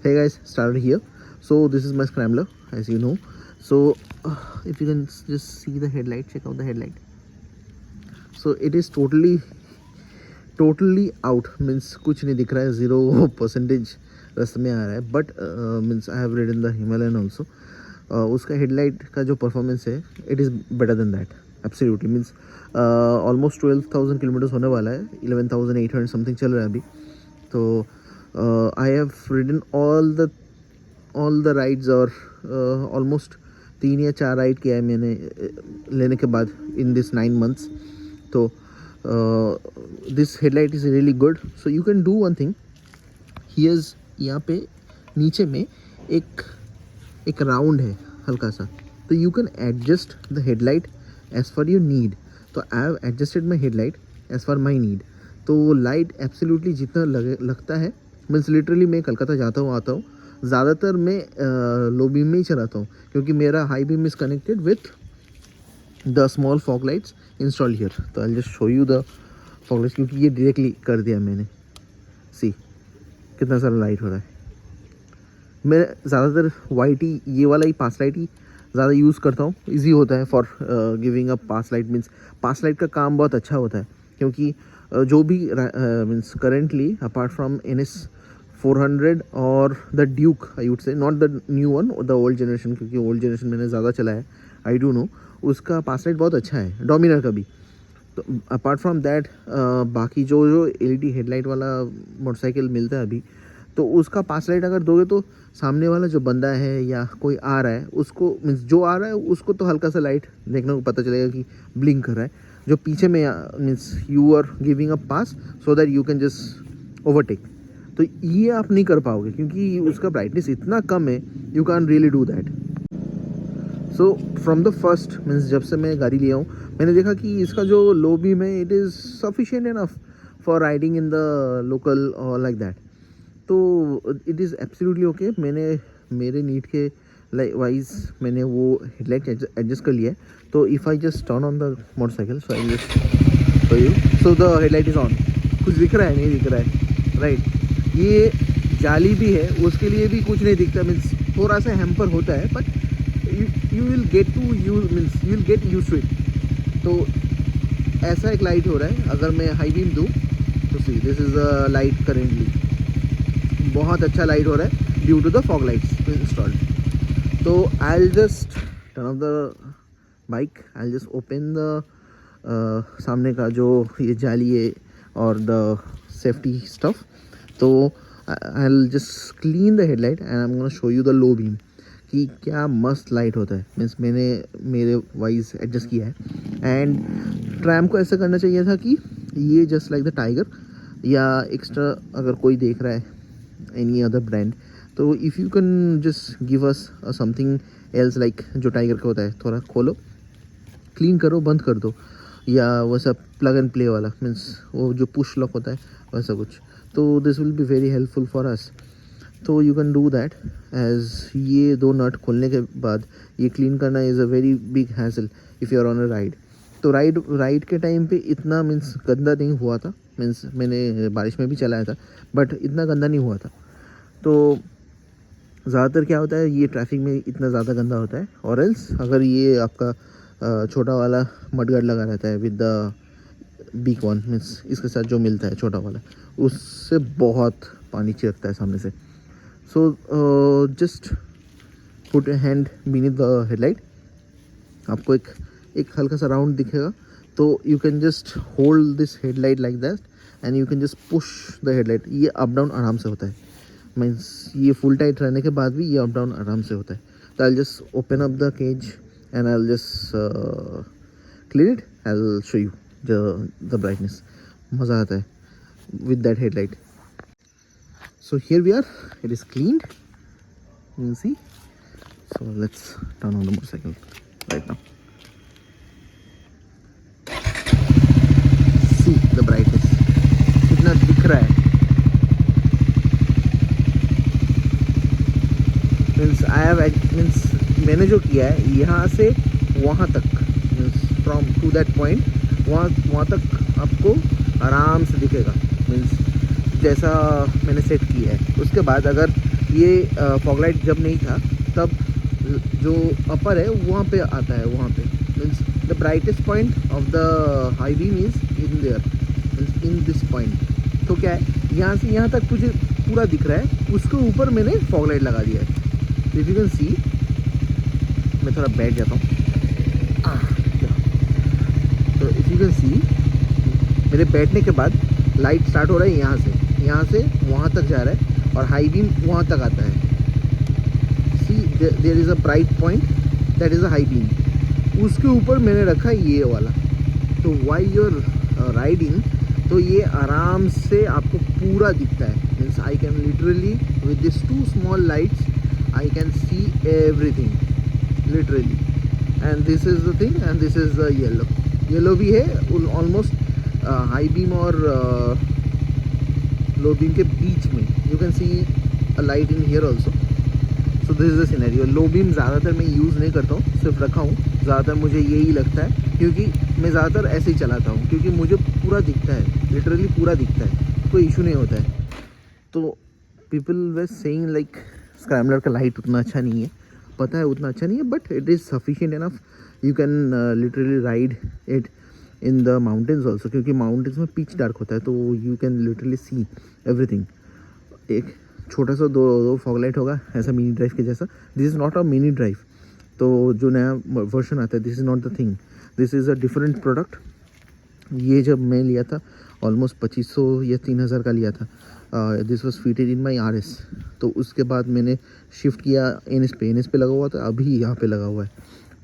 Hey guys, started here. So this is my scrambler, as you know. So if you can just see the headlight, check out the headlight. So it is totally out, means कुछ नहीं दिख रहा है, 0% रास्ते में आ रहा है. But means I have ridden the Himalayan also. उसका हेडलाइट का जो परफॉर्मेंस है, it is better than that absolutely. Means almost 12,000 kilometres होने वाला है. 11,800 समथिंग चल रहा है अभी. तो I have ridden all the rides, और ऑलमोस्ट 3 या 4 राइड किया है मैंने लेने के बाद इन दिस 9 months. तो this headlight is really good. So you can do one thing. Here's यहाँ पे नीचे में एक राउंड है हल्का सा, तो you can adjust the headlight as for your need. तो I have adjusted my headlight as for my need. तो लाइट एब्सोल्युटली जितना लगता है, मीन्स लिटरली मैं कलकत्ता जाता हूँ आता हूँ, ज़्यादातर मैं लो बीम में ही चलाता हूँ, क्योंकि मेरा high beam is connected with the small fog lights install here. तो I just show you the fog lights, क्योंकि ये डायरेक्टली कर दिया मैंने. सी कितना सारा लाइट हो रहा है. मैं ज़्यादातर वाइट ही, ये वाला ही पास लाइट ही ज़्यादा यूज़ करता हूँ. ईजी होता है for giving a pass light. Means pass light का काम बहुत अच्छा होता है, क्योंकि जो भी means currently apart from NS 400 और the Duke, I would say not the new one, the old generation, क्योंकि ओल्ड जनरेशन मैंने ज़्यादा चला है, आई डू नो, उसका पास लाइट बहुत अच्छा है, डोमिनर का भी. तो अपार्ट फ्रॉम दैट बाकी जो LED हेडलाइट वाला मोटरसाइकिल मिलता है अभी, तो उसका पास लाइट अगर दोगे तो सामने वाला जो बंदा है या कोई आ रहा है उसको, मीन्स जो आ रहा है उसको तो हल्का सा लाइट देखने को पता चलेगा कि ब्लिंक कर रहा है. जो पीछे में means you are giving a pass so that you can just overtake. तो ये आप नहीं कर पाओगे, क्योंकि उसका ब्राइटनेस इतना कम है, you can really do that. So from the first, means जब से मैं गाड़ी लिया हूँ, मैंने देखा कि इसका जो लो बीम है, it is sufficient enough for riding in the local और लाइक दैट. तो इट इज़ एब्सोल्युटली ओके. मैंने मेरे नीड के वाइज मैंने वो हेडलाइट एडजस्ट कर लिया है. तो if I just turn on the motorcycle, so I just show you. So the headlight is on. कुछ दिख रहा है? नहीं दिख रहा है, राइट. ये जाली भी है, उसके लिए भी कुछ नहीं दिखता. मीन्स थोड़ा सा हैम्पर होता है, but you will get to you means you will get use to it. तो ऐसा एक लाइट हो रहा है. अगर मैं हाई बीम दूँ तो see this is a light currently. बहुत अच्छा लाइट हो रहा है due to the fog lights installed. तो I will just turn off the bike, I will just open the सामने का जो ये जाली है और द सेफ्टी स्टफ. तो I will just clean the headlight and I am gonna show you the low beam कि क्या मस्त लाइट होता है. मीन्स मैंने मेरे वाइज एडजस्ट किया है. एंड ट्रैम को ऐसा करना चाहिए था कि ये जस्ट लाइक द टाइगर, या एक्स्ट्रा अगर कोई देख रहा है एनी अदर ब्रांड, तो if you can just give us something else like जो टाइगर का होता है, थोड़ा खोलो, क्लीन करो, बंद कर दो, या वैसा प्लग एंड प्ले वाला, मीन्स वो जो पुश लॉक होता है वैसा कुछ. तो this will be very helpful for us. तो you can do that. As ये 2 नट खोलने के बाद ये क्लीन करना is a very big hassle if you are on a ride. तो राइड के टाइम पे इतना मीन्स गंदा नहीं हुआ था. मीन्स मैंने बारिश में भी चलाया था, बट इतना गंदा नहीं हुआ था. तो ज़्यादातर क्या होता है, ये ट्रैफिक में इतना ज़्यादा गंदा होता है. और एल्स अगर ये आपका छोटा वाला मडगार्ड लगा रहता है with the big one, means इसके साथ जो मिलता है छोटा वाला, उससे बहुत पानी छिड़कता है सामने से. So just put A hand beneath the headlight. आपको एक हल्का सा राउंड दिखेगा. तो you can just hold this headlight like that and you can just push the headlight. ये अप डाउन आराम से होता है. मीन्स ये फुल टाइट रहने के बाद भी ये अप डाउन आराम से होता है. तो I just open up the cage and I just clean it. I will show you the brightness. मज़ा आता है with that headlight. So here we are, it is cleaned, you can see. So let's turn on the motorcycle right now. See the brightness, कितना दिख रहा है. Means मैंने जो किया है यहाँ से वहाँ तक, means from to that point, वहाँ तक आपको आराम से दिखेगा. मीन्स जैसा मैंने सेट किया है. उसके बाद अगर ये फॉग लाइट जब नहीं था तब जो अपर है वहाँ पे आता है, वहाँ पे means the brightest point of the high beam is in their, means in this point. तो क्या है, यहाँ से यहाँ तक मुझे पूरा दिख रहा है, उसके ऊपर मैंने फॉग लाइट लगा दिया है। इफ यू कैन सी, मैं थोड़ा बैठ जाता हूँ। तो इफ यू कैन सी, मेरे बैठने के बाद लाइट स्टार्ट हो रहा है यहाँ से वहाँ तक जा रहा है और हाई बीम वहाँ तक आता है। See there is a bright point, that is a high beam, उसके ऊपर मैंने रखा है ये वाला। तो वाई यूर राइडिंग, तो ये आराम से आपको पूरा दिखता है। Means I can literally with this 2 small lights I can see everything literally. And this is the thing, and this is the yellow भी है ऑलमोस्ट हाई बीम और लो बीम के बीच में। You can see a light in here also. So this is the scenario. Low beam ज़्यादातर मैं use नहीं करता हूँ, सिर्फ रखा हूँ। ज़्यादातर मुझे यही लगता है, क्योंकि मैं ज़्यादातर ऐसे ही चलाता हूँ, क्योंकि मुझे पूरा दिखता है, लिटरली पूरा दिखता है, कोई इशू नहीं होता है। तो पीपल वे सेइंग लाइक स्क्रैम्बलर का लाइट उतना अच्छा नहीं है, पता है उतना अच्छा नहीं है, but it is sufficient enough. You can literally ride it in the mountains also, क्योंकि माउंटेन्स में पिच डार्क होता है, तो you can literally see everything. एक छोटा सा दो फॉग लाइट होगा ऐसा मिनी ड्राइव के जैसा। This is not a mini drive, तो जो नया वर्जन आता है, this is not the thing, this is a different product. ये जब मैं लिया था ऑलमोस्ट 2500 या 3000 का लिया था। This was fitted in my RS। तो उसके बाद मैंने शिफ्ट किया NS पे लगा हुआ था, अभी यहाँ पे लगा हुआ है।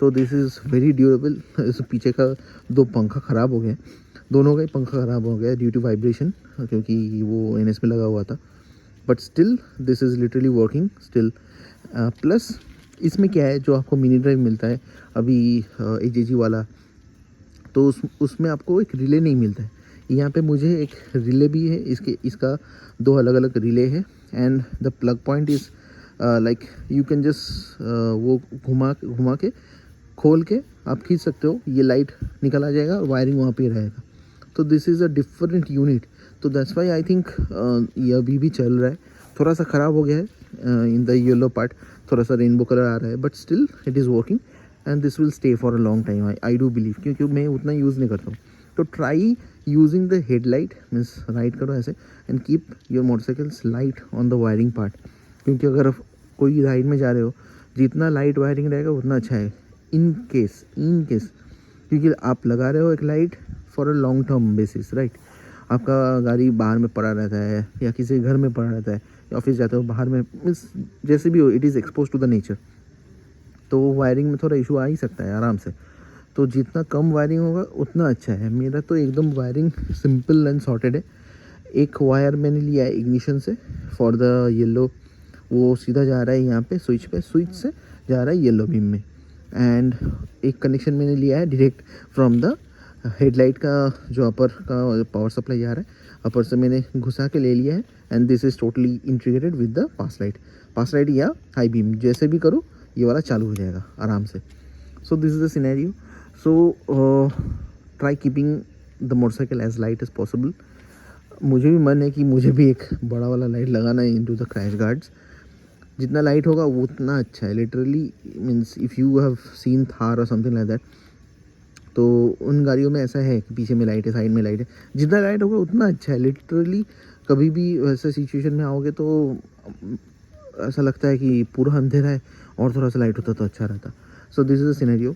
तो दिस इज़ वेरी ड्यूरेबल। इस पीछे का 2 पंखा ख़राब हो गए, दोनों का ही पंखा ख़राब हो गया ड्यू टू वाइब्रेशन, क्योंकि वो NS में लगा हुआ था। But still this is literally working still. Plus इसमें क्या है, जो आपको मिनी ड्राइव मिलता है अभी AJG वाला, तो उसमें आपको एक रिले नहीं मिलता है। यहाँ पे मुझे एक रिले भी है, इसका 2 अलग अलग रिले है। And the plug point is like you can just वो घुमा के खोल के आप खींच सकते हो, ये लाइट निकल आ जाएगा और वायरिंग वहाँ पे रहेगा। तो this is a different unit. तो दैट्स वाई आई थिंक ये अभी भी चल रहा है। थोड़ा सा ख़राब हो गया है इन द येलो पार्ट, थोड़ा सा रेनबो कलर आ रहा है, but still it is working and this will stay for a long time, I do believe, क्योंकि मैं उतना यूज़ नहीं करता हूँ। तो try using the headlight, means ride करो ऐसे and keep your motorcycles light on the wiring part, क्योंकि अगर कोई राइड में जा रहे हो, जितना लाइट वायरिंग रहेगा उतना अच्छा है। इन केस क्योंकि आप लगा रहे हो एक light for a long term basis, right. आपका गाड़ी बाहर में पड़ा रहता है या किसी घर में पड़ा रहता है, या ऑफिस जाते हो बाहर में, मीन्स जैसे भी हो, it is expose to the nature, तो वायरिंग में थोड़ा इशू आ ही सकता है आराम से। तो जितना कम वायरिंग होगा उतना अच्छा है। मेरा तो एकदम वायरिंग सिंपल एंड सॉर्टेड है। एक वायर मैंने लिया है इग्निशन से फॉर द येलो, वो सीधा जा रहा है यहाँ पे स्विच से जा रहा है येलो बीम में। एंड एक कनेक्शन मैंने लिया है डायरेक्ट फ्रॉम द हेडलाइट का, जो अपर का पावर सप्लाई जा रहा है, अपर से मैंने घुसा के ले लिया है। And this is totally integrated with the pass light या हाई बीम, जैसे भी करो ये वाला चालू हो जाएगा आराम से। So this is the scenario. So try keeping the motorcycle as light as possible. मुझे भी मन है कि मुझे भी एक बड़ा वाला लाइट लगाना है इनटू द क्रैश गार्ड्स। जितना लाइट होगा वो उतना अच्छा है literally. Means if you have seen Thar और समथिंग लाइक दैट, तो उन गाड़ियों में ऐसा है कि पीछे में लाइट है, साइड में लाइट है, जितना लाइट होगा उतना अच्छा है लिटरली। कभी भी वैसे सिचुएशन में आओगे तो ऐसा लगता है कि पूरा अंधेरा है और थोड़ा सा लाइट होता तो अच्छा रहता। So this is a scenario.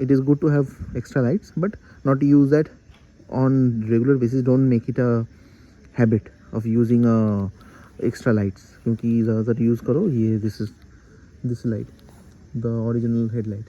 It is good to have extra lights, but not use that on regular basis. Don't make it a habit of using extra lights, क्योंकि ज़्यादातर यूज़ करो ये this light, the original headlight,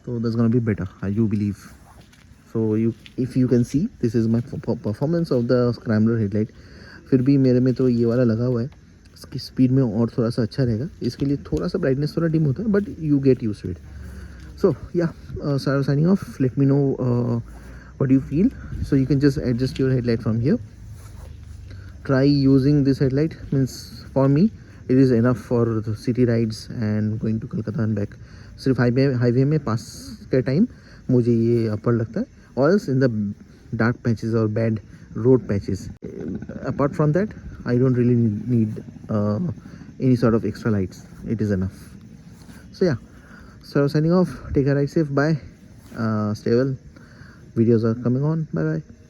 so that's gonna be better, I do believe. So if you can see, this is my performance of the scrambler headlight. फिर भी मेरे में तो ये वाला लगा हुआ है, इसकी स्पीड में और थोड़ा सा अच्छा रहेगा, इसके लिए थोड़ा सा ब्राइटनेस थोड़ा डिम होता है, but you get used to it. So yeah, signing off. Let me know what you feel. So you can just adjust your headlight from here. Try using this headlight, means for me it is enough for the city rides and going to Kolkata and back. सिर्फ highway में पास के time मुझे ये अपर लगता है, और else in the dark patches और bad road patches. Apart from that I don't really need any sort of extra lights. It is enough. So yeah, so signing off. Take a ride safe. Bye. Stay well. Videos are coming on. Bye bye.